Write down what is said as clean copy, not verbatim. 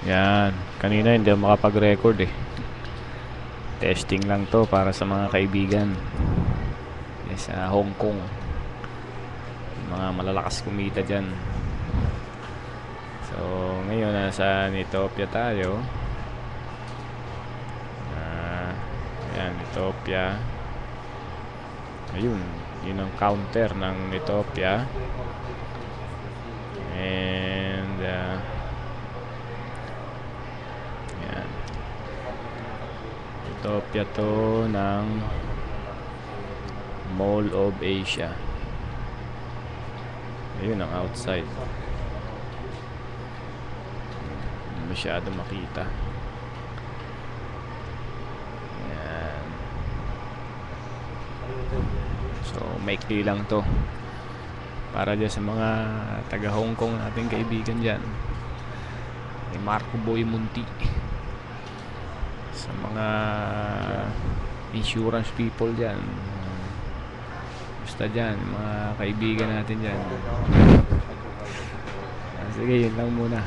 Yan. Kanina hindi ako makapag-record eh. Testing lang to para sa mga kaibigan sa Hong Kong. Mga malalakas kumita dyan. So, ngayon nasa Ethiopia tayo. Ayan, Ethiopia. Ayun, yun ang counter ng Ethiopia. And ayan. Ethiopia to ng Mall of Asia. Ayun ang outside. Hindi masyado makita. Ayan. So, maikli lang to para dyan sa mga taga Hong Kong nating kaibigan dyan. Ni Marco Boy Munti. Sa mga insurance people dyan, basta dyan, mga kaibigan natin dyan. Sige, yun lang muna.